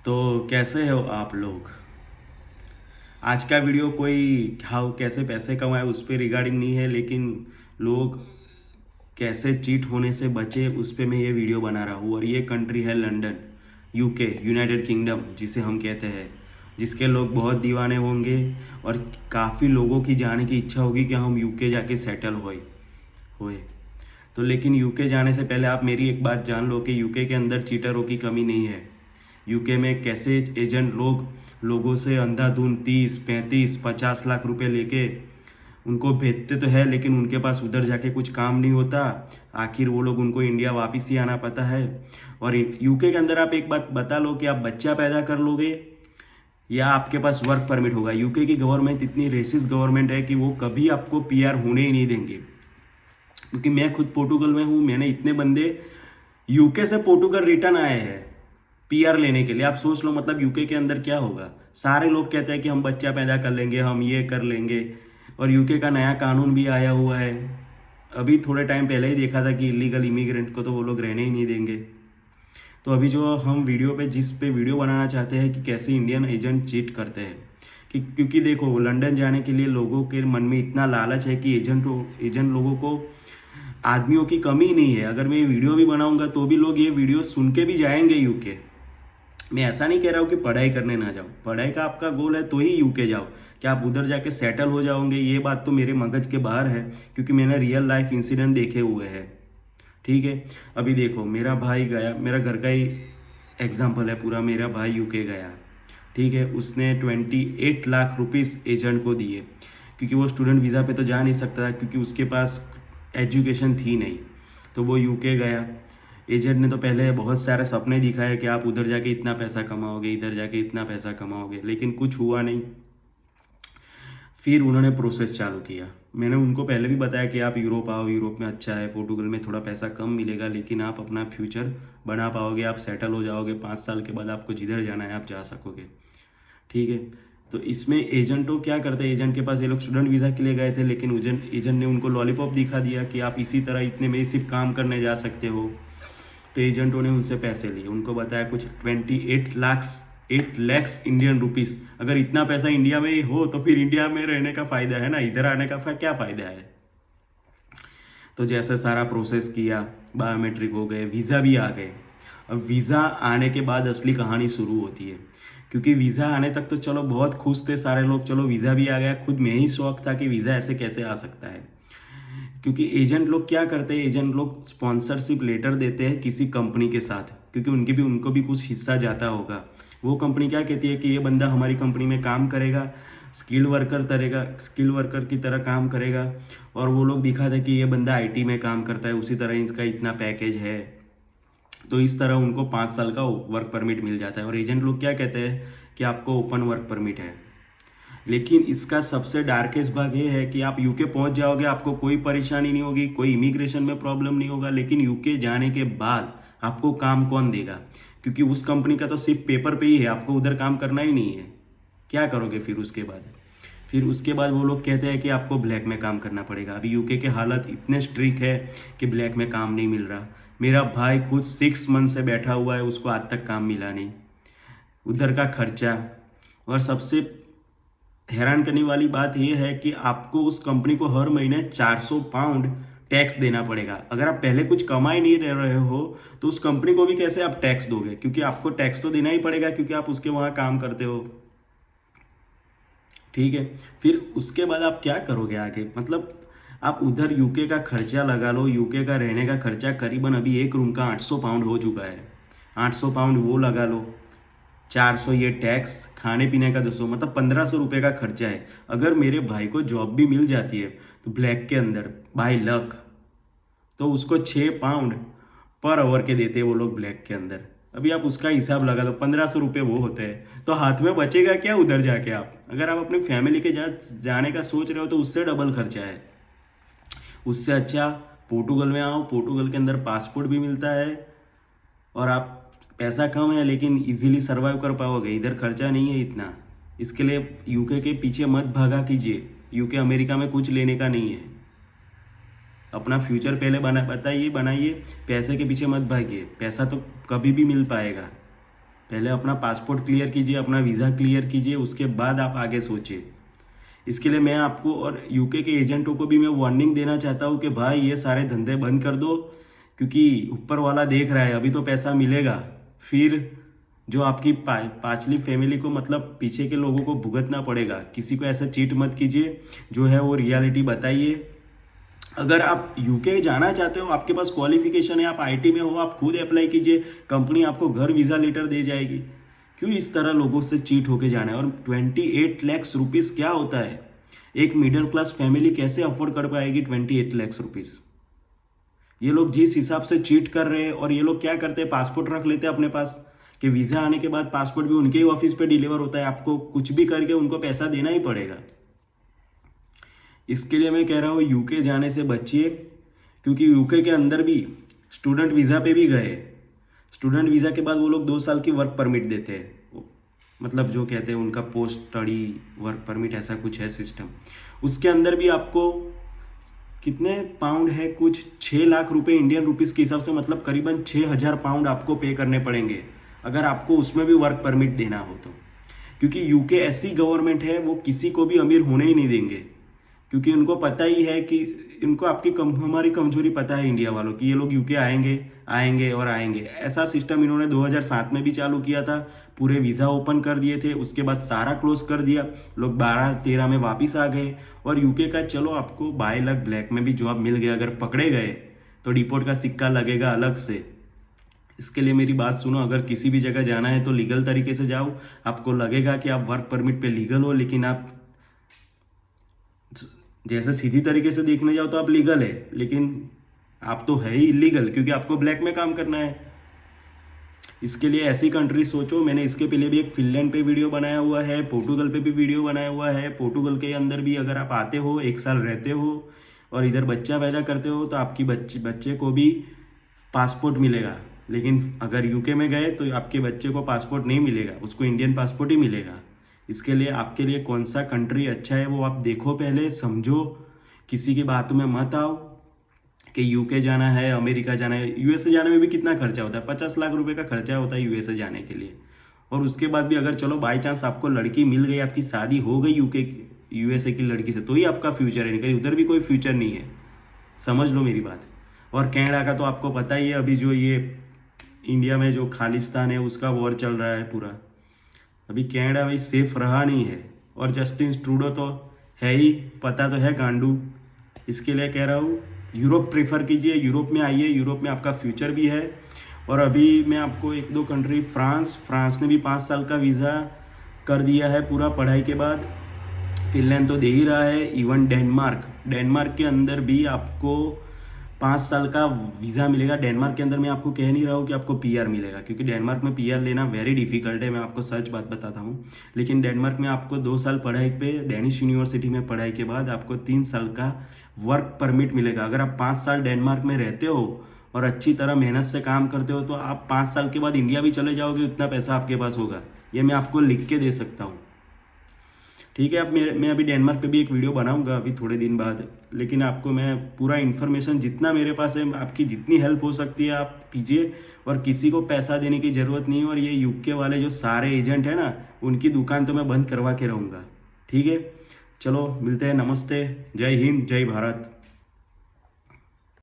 तो कैसे हो आप लोग। आज का वीडियो कोई हाउ कैसे पैसे कमाए उस पर रिगार्डिंग नहीं है, लेकिन लोग कैसे चीट होने से बचे उस पर मैं ये वीडियो बना रहा हूँ। और ये कंट्री है लंदन, यूके, यूनाइटेड किंगडम जिसे हम कहते हैं, जिसके लोग बहुत दीवाने होंगे और काफ़ी लोगों की जाने की इच्छा होगी कि हम यूके जाके सेटल होए। तो लेकिन यूके जाने से पहले आप मेरी एक बात जान लो कि यूके के अंदर चीटरों की कमी नहीं है। यूके में कैसे एजेंट लोगों से अंधाधुंध 30, 35, 50 लाख रुपए लेके उनको भेजते तो है, लेकिन उनके पास उधर जाके कुछ काम नहीं होता। आखिर वो लोग उनको इंडिया वापस ही आना पता है। और यूके के अंदर आप एक बात बता लो कि आप बच्चा पैदा कर लोगे या आपके पास वर्क परमिट होगा। यूके की गवर्नमेंट इतनी रेसिस्ट गवर्नमेंट है कि वो कभी आपको पीआर होने ही नहीं देंगे। क्योंकि मैं खुद पोर्टुगल में हूँ, मैंने इतने बंदे यूके से पोर्टुगल रिटर्न आए हैं पीआर लेने के लिए। आप सोच लो मतलब यूके के अंदर क्या होगा। सारे लोग कहते हैं कि हम बच्चा पैदा कर लेंगे, हम ये कर लेंगे। और यूके का नया कानून भी आया हुआ है, अभी थोड़े टाइम पहले ही देखा था कि इलीगल इमिग्रेंट को तो वो लोग रहने ही नहीं देंगे। तो अभी जो हम वीडियो पे जिस पे वीडियो बनाना चाहते हैं कि कैसे इंडियन एजेंट चीट करते हैं, कि क्योंकि देखो लंदन जाने के लिए लोगों के मन में इतना लालच है कि एजेंट लोगों को आदमियों की कमी नहीं है। अगर मैं ये वीडियो भी बनाऊंगा तो भी लोग ये वीडियो सुन के भी जाएंगे यूके। मैं ऐसा नहीं कह रहा हूँ कि पढ़ाई करने ना जाओ, पढ़ाई का आपका गोल है तो ही यूके जाओ। क्या आप उधर जाके सेटल हो जाओगे, ये बात तो मेरे मगज के बाहर है, क्योंकि मैंने रियल लाइफ इंसिडेंट देखे हुए हैं। ठीक है, अभी देखो मेरा भाई गया, मेरा घर का ही एग्जाम्पल है पूरा। मेरा भाई यूके गया, ठीक है, उसने 28 लाख रुपीस एजेंट को दिए, क्योंकि वो स्टूडेंट वीज़ा पे तो जा नहीं सकता था, क्योंकि उसके पास एजुकेशन थी नहीं। तो वो यूके गया। एजेंट ने तो पहले बहुत सारे सपने दिखाए कि आप उधर जाके इतना पैसा कमाओगे, इधर जाके इतना पैसा कमाओगे, लेकिन कुछ हुआ नहीं। फिर उन्होंने प्रोसेस चालू किया। मैंने उनको पहले भी बताया कि आप यूरोप आओ, यूरोप में अच्छा है, पोर्टुगल में थोड़ा पैसा कम मिलेगा, लेकिन आप अपना फ्यूचर बना पाओगे, आप सेटल हो जाओगे, 5 साल के बाद आपको जिधर जाना है आप जा सकोगे। ठीक है, तो इसमें एजेंटों क्या करते हैं, एजेंट के पास ये लोग स्टूडेंट वीज़ा के लिए गए थे, लेकिन एजेंट ने उनको लॉलीपॉप दिखा दिया कि आप इसी तरह इतने में सिर्फ काम करने जा सकते हो। तो एजेंटों ने उनसे पैसे लिए, उनको बताया कुछ 8 लैक्स इंडियन रुपीस। अगर इतना पैसा इंडिया में ही हो तो फिर इंडिया में रहने का फ़ायदा है ना, इधर आने का क्या फ़ायदा है। तो जैसे सारा प्रोसेस किया, बायोमेट्रिक हो गए, वीज़ा भी आ गए। अब वीज़ा आने के बाद असली कहानी शुरू होती है, क्योंकि वीज़ा आने तक तो चलो बहुत खुश थे सारे लोग, चलो वीज़ा भी आ गया। खुद में ही शौक था कि वीज़ा ऐसे कैसे आ सकता है। क्योंकि एजेंट लोग क्या करते हैं, एजेंट लोग स्पॉन्सरशिप लेटर देते हैं किसी कंपनी के साथ, क्योंकि उनको भी कुछ हिस्सा जाता होगा। वो कंपनी क्या कहती है कि ये बंदा हमारी कंपनी में काम करेगा, स्किल वर्कर की तरह काम करेगा, और वो लोग दिखाते हैं कि ये बंदा आईटी में काम करता है, उसी तरह इसका इतना पैकेज है। तो इस तरह उनको 5 साल का वर्क परमिट मिल जाता है। और एजेंट लोग क्या कहते हैं कि आपको ओपन वर्क परमिट है। लेकिन इसका सबसे डार्केस्ट भाग ये है कि आप यूके पहुंच जाओगे, आपको कोई परेशानी नहीं होगी, कोई इमिग्रेशन में प्रॉब्लम नहीं होगा, लेकिन यूके जाने के बाद आपको काम कौन देगा, क्योंकि उस कंपनी का तो सिर्फ पेपर पे ही है, आपको उधर काम करना ही नहीं है। क्या करोगे फिर उसके बाद। फिर उसके बाद वो लोग कहते हैं कि आपको ब्लैक में काम करना पड़ेगा। अभी यूके के हालत इतने स्ट्रिक्ट है कि ब्लैक में काम नहीं मिल रहा। मेरा भाई खुद 6 मंथ से बैठा हुआ है, उसको आज तक काम मिला नहीं। उधर का खर्चा, और सबसे हैरान करने वाली बात यह है कि आपको उस कंपनी को हर महीने 400 पाउंड टैक्स देना पड़ेगा। अगर आप पहले कुछ कमा ही नहीं रहे हो तो उस कंपनी को भी कैसे आप टैक्स दोगे, क्योंकि आपको टैक्स तो देना ही पड़ेगा, क्योंकि आप उसके वहाँ काम करते हो। ठीक है, फिर उसके बाद आप क्या करोगे आगे, मतलब आप उधर यूके का खर्चा लगा लो। यूके का रहने का खर्चा करीबन अभी एक रूम का 800 पाउंड हो चुका है। 800 पाउंड वो लगा लो, 400 ये टैक्स, खाने पीने का 200, मतलब 1500 रुपये का खर्चा है। अगर मेरे भाई को जॉब भी मिल जाती है तो ब्लैक के अंदर बाय लक, तो उसको 6 पाउंड पर आवर के देते हैं वो लोग ब्लैक के अंदर। अभी आप उसका हिसाब लगा दो, 1500 रुपये वो होते हैं, तो हाथ में बचेगा क्या उधर जाके। आप अगर आप अपनी फैमिली के जाने का सोच रहे हो तो उससे डबल खर्चा है। उससे अच्छा पोर्टुगल में आओ, पोर्टुगल के अंदर पासपोर्ट भी मिलता है, और आप पैसा कम है लेकिन इजीली सर्वाइव कर पाओगे, इधर खर्चा नहीं है इतना। इसके लिए यूके के पीछे मत भागा कीजिए, यूके अमेरिका में कुछ लेने का नहीं है। अपना फ्यूचर पहले बनाइए, पैसे के पीछे मत भागिए, पैसा तो कभी भी मिल पाएगा। पहले अपना पासपोर्ट क्लियर कीजिए, अपना वीज़ा क्लियर कीजिए, उसके बाद आप आगे सोचिए। इसके लिए मैं आपको और यूके के एजेंटों को भी मैं वार्निंग देना चाहता हूँ कि भाई ये सारे धंधे बंद कर दो, क्योंकि ऊपर वाला देख रहा है, अभी तो पैसा मिलेगा, फिर जो आपकी पांचली फैमिली को मतलब पीछे के लोगों को भुगतना पड़ेगा। किसी को ऐसा चीट मत कीजिए, जो है वो रियलिटी बताइए। अगर आप यूके जाना चाहते हो, आपके पास क्वालिफिकेशन है, आप आईटी में हो, आप खुद अप्लाई कीजिए, कंपनी आपको घर वीज़ा लेटर दे जाएगी। क्यों इस तरह लोगों से चीट होके जाना है? और 28 लाख रुपीस क्या होता है? एक मिडिल क्लास फैमिली कैसे अफोर्ड कर पाएगी 28 लाख रुपीस? ये लोग जिस हिसाब से चीट कर रहे हैं, और ये लोग क्या करते हैं, पासपोर्ट रख लेते हैं अपने पास कि वीज़ा आने के बाद पासपोर्ट भी उनके ही ऑफिस पे डिलीवर होता है, आपको कुछ भी करके उनको पैसा देना ही पड़ेगा। इसके लिए मैं कह रहा हूँ यूके जाने से बचिए, क्योंकि यूके के अंदर भी स्टूडेंट वीज़ा पे भी गए, स्टूडेंट वीज़ा के बाद वो लोग 2 साल की वर्क परमिट देते हैं, मतलब जो कहते हैं उनका पोस्ट स्टडी वर्क परमिट, ऐसा कुछ है सिस्टम। उसके अंदर भी आपको कितने पाउंड है, कुछ 6 लाख रुपए इंडियन रुपीस के हिसाब से, मतलब करीबन 6,000 पाउंड आपको पे करने पड़ेंगे अगर आपको उसमें भी वर्क परमिट देना हो तो। क्योंकि यूके ऐसी गवर्नमेंट है, वो किसी को भी अमीर होने ही नहीं देंगे, क्योंकि उनको पता ही है कि इनको हमारी कमजोरी पता है इंडिया वालों की, ये लोग यूके आएंगे आएंगे और आएंगे। ऐसा सिस्टम इन्होंने 2007 में भी चालू किया था, पूरे वीज़ा ओपन कर दिए थे, उसके बाद सारा क्लोज कर दिया, लोग 12-13 में वापस आ गए। और यूके का चलो आपको बाय लक ब्लैक में भी जॉब मिल गया, अगर पकड़े गए तो डिपोर्ट का सिक्का लगेगा अलग से। इसके लिए मेरी बात सुनो, अगर किसी भी जगह जाना है तो लीगल तरीके से जाओ। आपको लगेगा कि आप वर्क परमिट पे लीगल हो, लेकिन आप जैसे सीधी तरीके से देखने जाओ तो आप लीगल है, लेकिन आप तो है ही इलीगल, क्योंकि आपको ब्लैक में काम करना है। इसके लिए ऐसी कंट्री सोचो। मैंने इसके पहले भी एक फिनलैंड पे वीडियो बनाया हुआ है, पोर्टुगल पे भी वीडियो बनाया हुआ है। पोर्टुगल के अंदर भी अगर आप आते हो, 1 साल रहते हो और इधर बच्चा पैदा करते हो, तो आपकी बच्चे को भी पासपोर्ट मिलेगा। लेकिन अगर यूके में गए तो आपके बच्चे को पासपोर्ट नहीं मिलेगा, उसको इंडियन पासपोर्ट ही मिलेगा। इसके लिए आपके लिए कौन सा कंट्री अच्छा है वो आप देखो, पहले समझो, किसी की बातों में मत आओ कि यूके जाना है, अमेरिका जाना है। यूएसए जाने में भी कितना खर्चा होता है, 50 लाख रुपए का खर्चा होता है यूएसए जाने के लिए। और उसके बाद भी अगर चलो बाई चांस आपको लड़की मिल गई, आपकी शादी हो गई यूएसए की लड़की से, तो ही आपका फ्यूचर है, नहीं उधर भी कोई फ्यूचर नहीं है। समझ लो मेरी बात। और कनाडा का तो आपको पता ही है, अभी जो ये इंडिया में जो खालिस्तान है उसका वॉर चल रहा है पूरा, अभी कनाडा भाई सेफ रहा नहीं है। और जस्टिन ट्रूडो तो है ही, पता तो है गांडू। इसके लिए कह रहा हूँ यूरोप प्रेफर कीजिए, यूरोप में आइए, यूरोप में आपका फ्यूचर भी है। और अभी मैं आपको 1-2 कंट्री, फ्रांस ने भी 5 साल का वीज़ा कर दिया है पूरा पढ़ाई के बाद। फिनलैंड तो दे ही रहा है, इवन डेनमार्क के अंदर भी आपको 5 साल का वीज़ा मिलेगा। डेनमार्क के अंदर मैं आपको कह नहीं रहा हूँ कि आपको पीआर मिलेगा, क्योंकि डेनमार्क में पीआर लेना वेरी डिफिकल्ट है, मैं आपको सच बात बताता हूँ। लेकिन डेनमार्क में आपको 2 साल पढ़ाई पे डेनिश यूनिवर्सिटी में पढ़ाई के बाद आपको 3 साल का वर्क परमिट मिलेगा। अगर आप 5 साल डेनमार्क में रहते हो और अच्छी तरह मेहनत से काम करते हो, तो आप 5 साल के बाद इंडिया भी चले जाओगे, उतना पैसा आपके पास होगा। ये मैं आपको लिख के दे सकता हूँ, ठीक है। अब मैं अभी डेनमार्क पे भी एक वीडियो बनाऊंगा अभी थोड़े दिन बाद, लेकिन आपको मैं पूरा इन्फॉर्मेशन जितना मेरे पास है, आपकी जितनी हेल्प हो सकती है आप कीजिए। और किसी को पैसा देने की ज़रूरत नहीं है। और ये यूके वाले जो सारे एजेंट है ना, उनकी दुकान तो मैं बंद करवा के रहूँगा, ठीक है। चलो मिलते हैं, नमस्ते, जय हिंद, जय भारत।